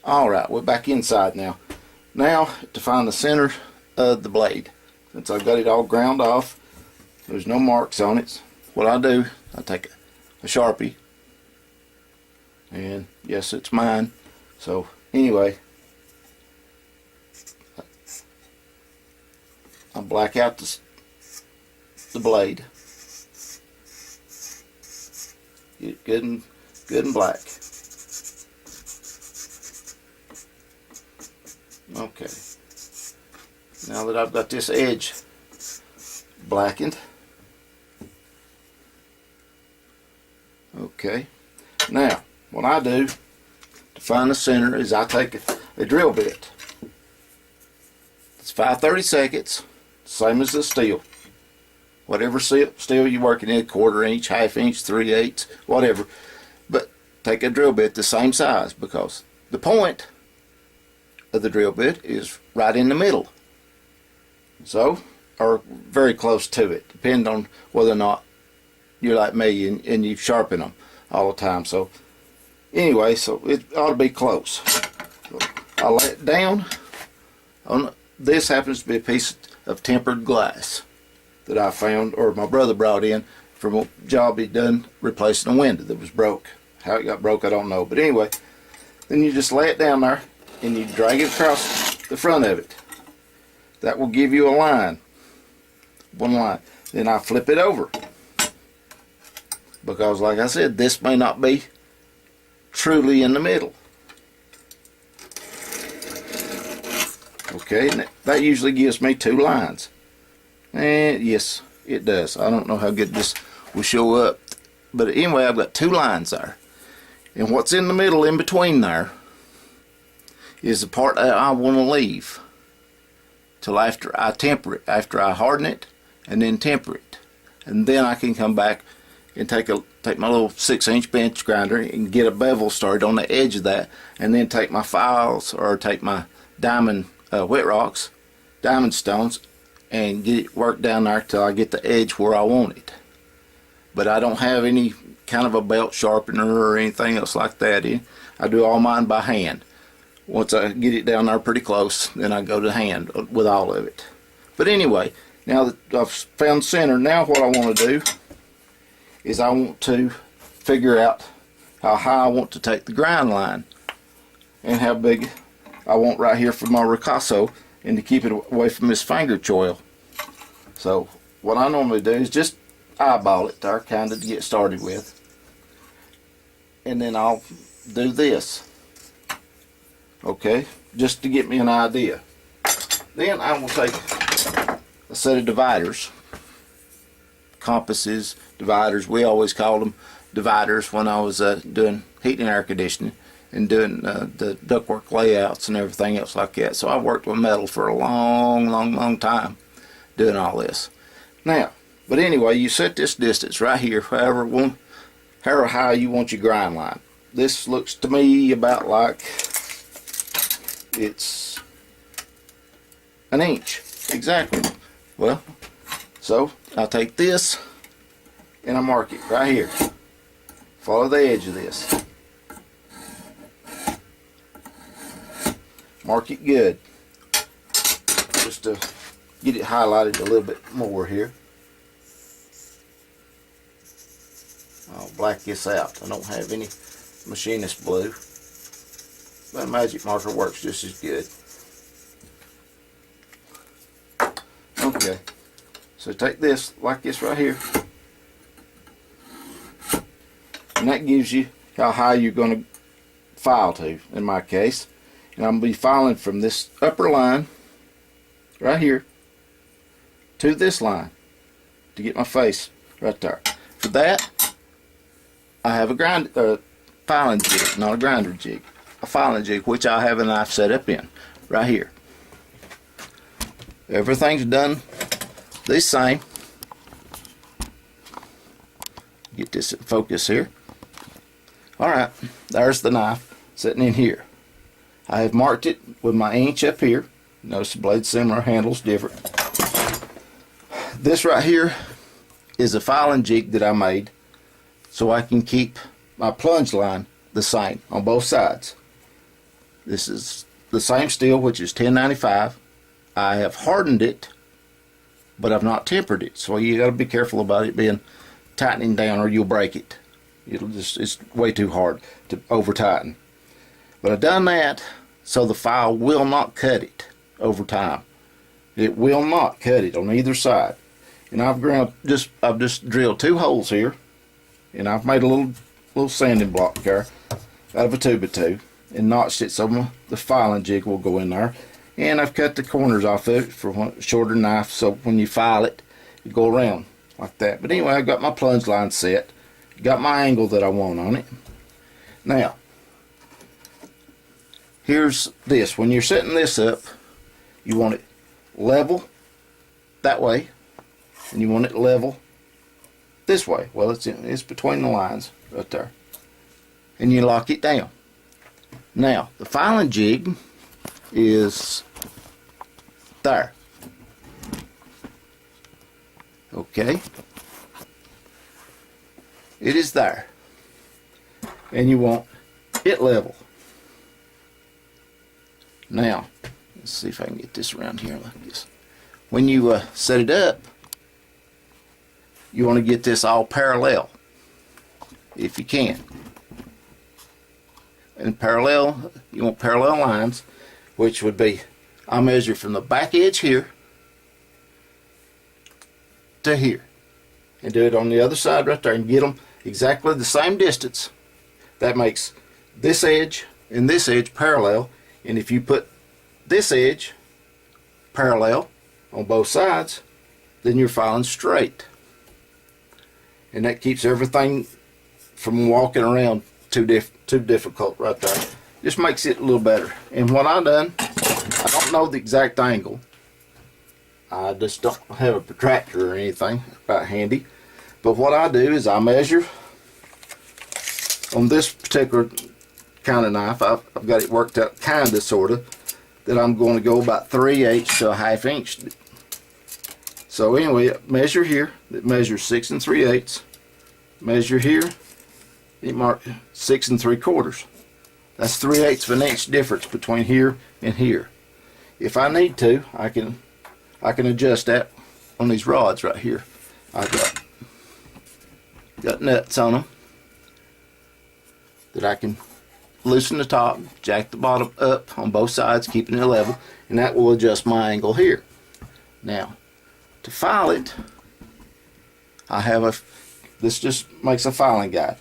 Alright, we're back inside now. Now, to find the center of the blade. Since I've got it all ground off, there's no marks on it. What I do, I take a Sharpie. And yes, it's mine. So, anyway, I black out the blade. Get it good and black. Okay. Now that I've got this edge blackened. Okay. Now, what I do to find the center is I take a drill bit. It's 5/32, same as the steel. Whatever steel you're working in, 1/4 inch, 1/2 inch, 3/8, whatever. But take a drill bit the same size, because the point of the drill bit is right in the middle. So, or very close to it, depending on whether or not you're like me and you sharpen them all the time. So, anyway, so it ought to be close. So I lay it down. This happens to be a piece of tempered glass that I found, or my brother brought in from a job he'd done replacing a window that was broke. How it got broke, I don't know. But anyway, then you just lay it down there and you drag it across the front of it. That will give you a line. One line. Then I flip it over. Because like I said, this may not be truly in the middle. Okay, and that usually gives me 2 lines. And yes, it does. I don't know how good this will show up. But anyway, I've got 2 lines there. And what's in the middle, in between there, is the part that I want to leave till after I temper it, after I harden it and then temper it. And then I can come back and take my little 6-inch bench grinder and get a bevel started on the edge of that, and then take my files or take my diamond wet rocks, diamond stones, and get it worked down there till I get the edge where I want it. But I don't have any kind of a belt sharpener or anything else like that in. I do all mine by hand. Once I get it down there pretty close, then I go to hand with all of it. But anyway, now that I've found center, now what I want to do is I want to figure out how high I want to take the grind line and how big I want right here for my ricasso, and to keep it away from this finger choil. So what I normally do is just eyeball it there, kind of to get started with, and then I'll do this. Okay, just to get me an idea. Then I will take a set of dividers, compasses, dividers. We always called them dividers when I was doing heating and air conditioning and doing the ductwork layouts and everything else like that. So I worked with metal for a long time doing all this. Now, but anyway, you set this distance right here, however high you want your grind line. This looks to me about like it's 1 inch exactly. Well, so I take this and I mark it right here. Follow the edge of this. Mark it good, just to get it highlighted a little bit more here. I'll black this out. I don't have any machinist blue, but a magic marker works just as good. Okay, so take this like this right here, and that gives you how high you're going to file to, in my case. And I'm going to be filing from this upper line right here to this line to get my face right there. For that, I have a filing jig, not a grinder jig, a filing jig, which I have a knife set up in right here. Everything's done the same. Get this in focus here. Alright, there's the knife sitting in here. I have marked it with my inch up here. Notice the blade similar, handle's different. This right here is a filing jig that I made so I can keep my plunge line the same on both sides. This is the same steel, which is 1095. I have hardened it, but I've not tempered it. So you got to be careful about it being tightening down, or you'll break it. It's way too hard to over tighten. But I've done that so the file will not cut it over time. It will not cut it on either side. And I've just drilled 2 holes here, and I've made a little sanding block there out of a 2x2 and notched it so the filing jig will go in there. And I've cut the corners off of it for a shorter knife, so when you file it, you go around like that. But anyway, I've got my plunge line set, got my angle that I want on it. Now, here's this. When you're setting this up, you want it level that way, and you want it level this way. Well, it's between the lines right there, and you lock it down. Now, the filing jig is there. Okay, it is there, and you want it level. Now, let's see if I can get this around here like this. When you set it up, you want to get this all parallel, if you can. And parallel, you want parallel lines, which would be, I measure from the back edge here to here, and do it on the other side right there, and get them exactly the same distance. That makes this edge and this edge parallel. And if you put this edge parallel on both sides, then you're filing straight, and that keeps everything from walking around too difficult right there. Just makes it a little better. And what I done, I don't know the exact angle. I just don't have a protractor or anything about handy. But what I do is I measure on this particular kind of knife. I've got it worked out kind of, sort of, that I'm going to go about 3/8 to a 1/2 inch. So anyway, measure here. It measures 6 3/8. Measure here. It marks 6 3/4. That's 3/8 of an inch difference between here and here. If I need to, I can adjust that on these rods right here. I've got nuts on them that I can loosen the top, jack the bottom up on both sides, keeping it level, and that will adjust my angle here. Now, to file it, I have this just makes a filing guide.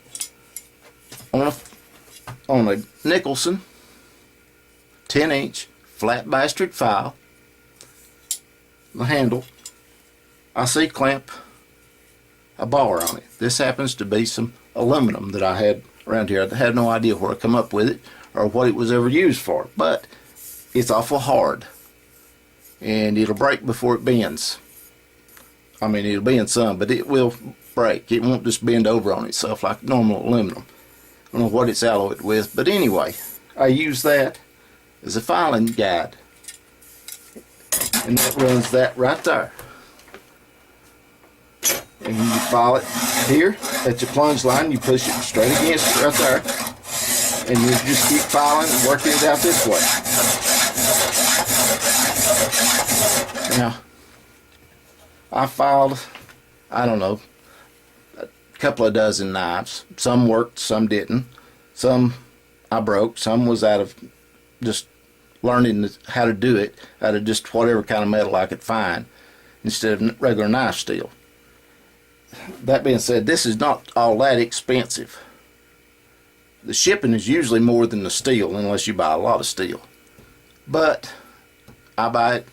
On a Nicholson 10-inch flat bastard file, the handle, I see clamp a bar on it. This happens to be some aluminum that I had around here. I had no idea where I come up with it or what it was ever used for, but it's awful hard, and it'll break before it bends. I mean, it'll bend some, but it will break. It won't just bend over on itself like normal aluminum. I don't know what it's alloyed with, but anyway, I use that as a filing guide, and that runs that right there. And when you file it here at your plunge line, you push it straight against it right there, and you just keep filing and working it out this way. Now, I filed, I don't know, a couple of dozen knives. Some worked, some didn't. Some I broke, some was out of just learning how to do it out of just whatever kind of metal I could find instead of regular knife steel. That being said, this is not all that expensive. The shipping is usually more than the steel, unless you buy a lot of steel. But I buy it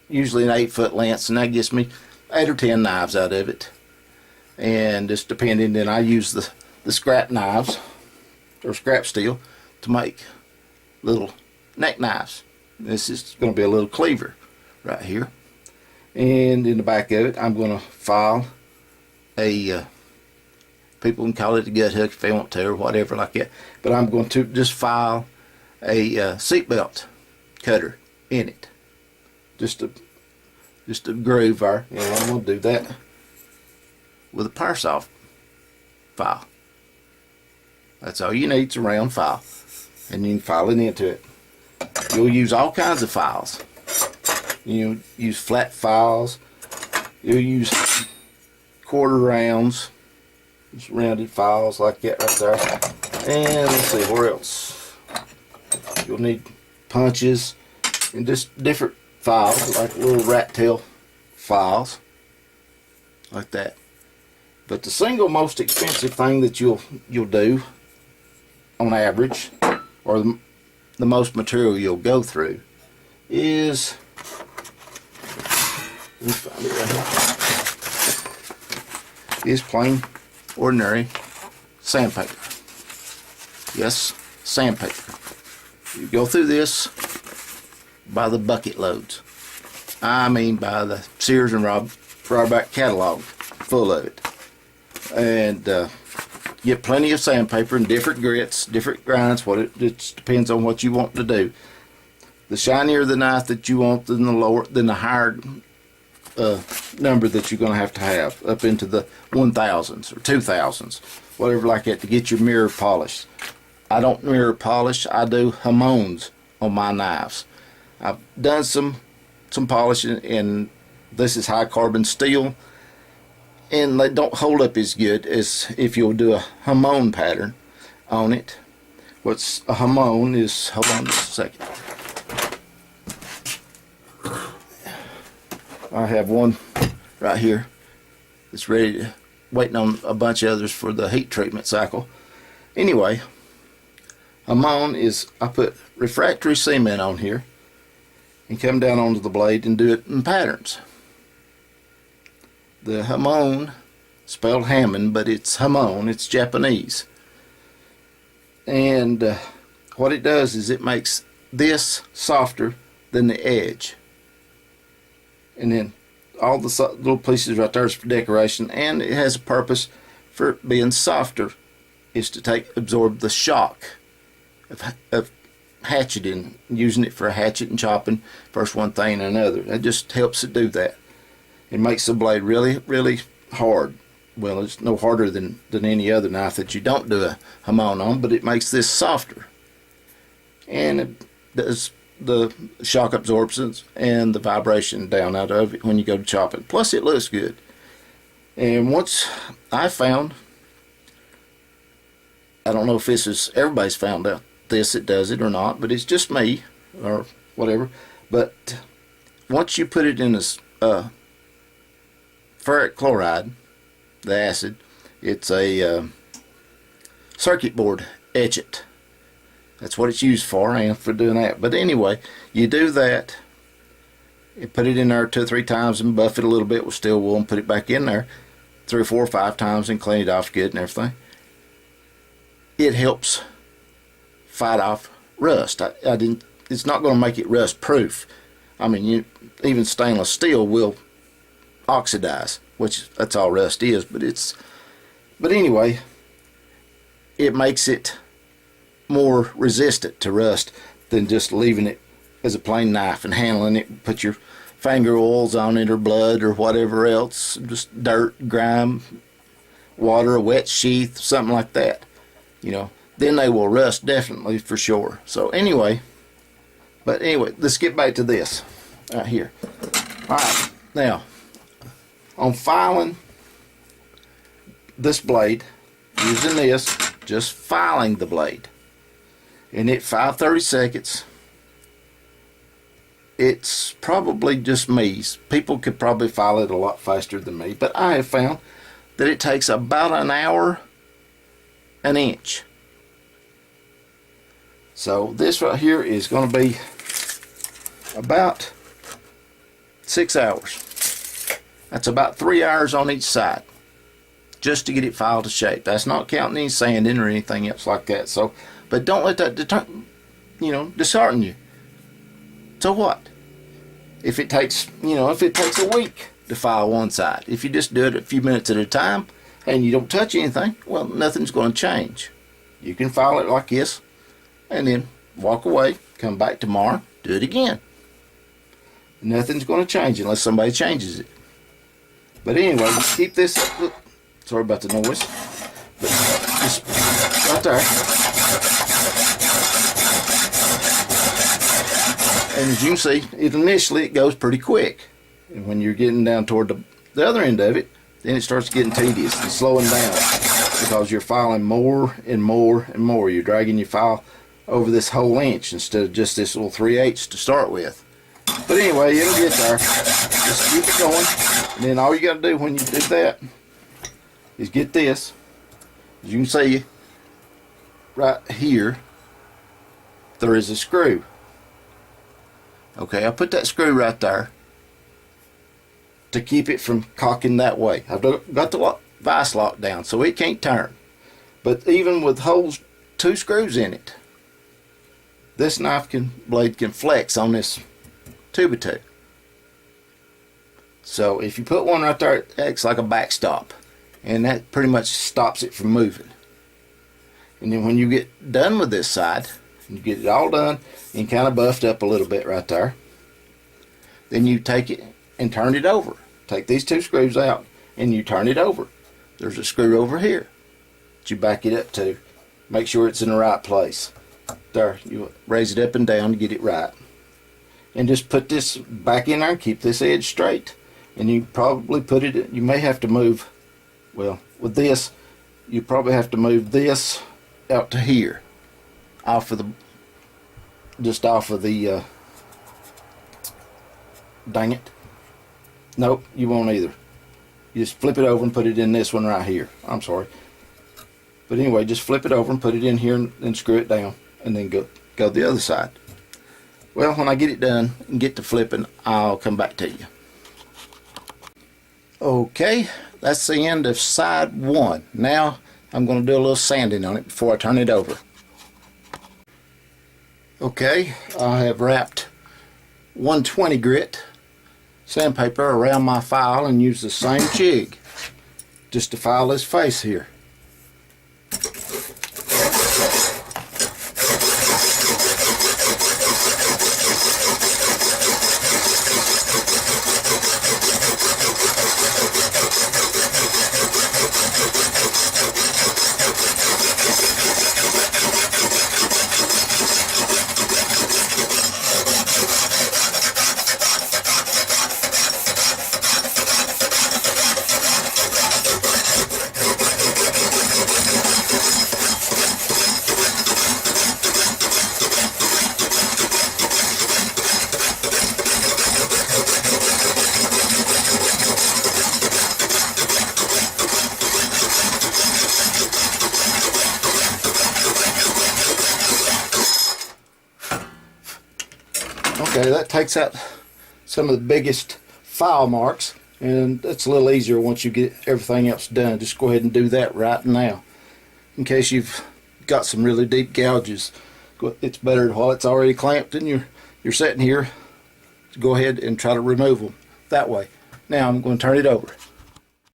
usually an 8-foot length, and that gets me 8 or 10 knives out of it. And just depending, then I use the scrap knives or scrap steel to make little neck knives. This is going to be a little cleaver right here, and in the back of it I'm going to file a people can call it a gut hook if they want to, or whatever like that, but I'm going to just file a seatbelt cutter in it, just a groove there. And I'm going to do that with a power saw file. That's all you need. It's a round file, and you can file it into it. You'll use all kinds of files. You use flat files. You'll use quarter rounds, just rounded files like that right there. And let's see, where else? You'll need punches and just different files, like little rat tail files, like that. But the single most expensive thing that you'll do on average, or the most material you'll go through, is, let me find it right here, is plain ordinary sandpaper. Yes, sandpaper. You go through this by the bucket loads. I mean by the Sears and Roebuck catalog, full of it. And get plenty of sandpaper in different grits, different grinds. It just depends on what you want to do. The shinier the knife that you want, then the higher number that you're going to have up into the 1000s or 2000s, whatever like that, to get your mirror polished. I don't mirror polish. I do Hamones on my knives. I've done some polishing, and this is high carbon steel, and they don't hold up as good as if you'll do a Hamon pattern on it. What's a Hamon is, hold on just a second. I have one right here that's ready to, waiting on a bunch of others for the heat treatment cycle. Anyway, Hamon is, I put refractory cement on here and come down onto the blade and do it in patterns. The Hamon, spelled Hammond, but it's Hamon, it's Japanese. And what it does is it makes this softer than the edge. And then all the little pieces right there is for decoration, and it has a purpose for it being softer, is to absorb the shock of hatcheting, using it for hatchet and chopping, first one thing and another. That just helps it do that. It makes the blade really, really hard. Well, it's no harder than any other knife that you don't do a Hamon on, but it makes this softer. And it does the shock absorptions and the vibration down out of it when you go to chopping. Plus it looks good. And once I found, I don't know if this is, everybody's found out this, it does it or not, but it's just me or whatever. But once you put it in this ferric chloride, the acid, it's a circuit board etchant. That's what it's used for, and for doing that. But anyway, you do that, you put it in there 2 or 3 times and buff it a little bit with steel wool and put it back in there 3 or 4 or 5 times and clean it off good and everything. It helps fight off rust. It's not going to make it rust proof. I mean, even stainless steel will oxidize, which that's all rust is, but anyway, it makes it more resistant to rust than just leaving it as a plain knife and handling it. Put your finger oils on it or blood or whatever else, just dirt, grime, water, a wet sheath, something like that, you know, then they will rust definitely for sure. So anyway, let's get back to this right here. Alright, now on filing this blade, using this, just filing the blade, and at 5/32, it's probably just me. People could probably file it a lot faster than me, but I have found that it takes about an hour an inch. So this right here is going to be about 6 hours. That's about 3 hours on each side just to get it filed to shape. That's not counting any sanding or anything else like that. So, but don't let that dishearten you. So what? If it takes, if it takes a week to file one side, if you just do it a few minutes at a time and you don't touch anything, well, nothing's going to change. You can file it like this and then walk away, come back tomorrow, do it again. Nothing's going to change unless somebody changes it. But anyway, keep this, sorry about the noise, but just right there. And as you can see, it goes pretty quick. And when you're getting down toward the other end of it, then it starts getting tedious and slowing down because you're filing more and more and more. You're dragging your file over this whole inch instead of just this little 3/8 to start with. But anyway, it'll get there. Just keep it going. And then all you got to do when you do that is get this. As you can see, right here, there is a screw. Okay, I put that screw right there to keep it from cocking that way. I've got the vise lock down so it can't turn. But even with holes, 2 screws in it, this blade can flex on this 2x2. So if you put one right there, it acts like a backstop, and that pretty much stops it from moving. And then when you get done with this side, you get it all done and kind of buffed up a little bit right there, then you take it and turn it over. Take these 2 screws out and you turn it over. There's a screw over here that you back it up to. Make sure it's in the right place. There, you raise it up and down to get it right. And just put this back in there and keep this edge straight. And you probably put it, you may have to move, well, with this, you probably have to move this out to here. Just off of the, dang it. Nope, you won't either. You just flip it over and put it in this one right here. I'm sorry. But anyway, just flip it over and put it in here and screw it down. And then go the other side. Well, when I get it done and get to flipping, I'll come back to you. Okay, that's the end of side 1. Now I'm going to do a little sanding on it before I turn it over. Okay, I have wrapped 120 grit sandpaper around my file and used the same jig just to file this face here. Okay, that takes out some of the biggest file marks, and it's a little easier once you get everything else done. Just go ahead and do that right now. In case you've got some really deep gouges, it's better while it's already clamped and you're sitting here to go ahead and try to remove them that way. Now I'm going to turn it over.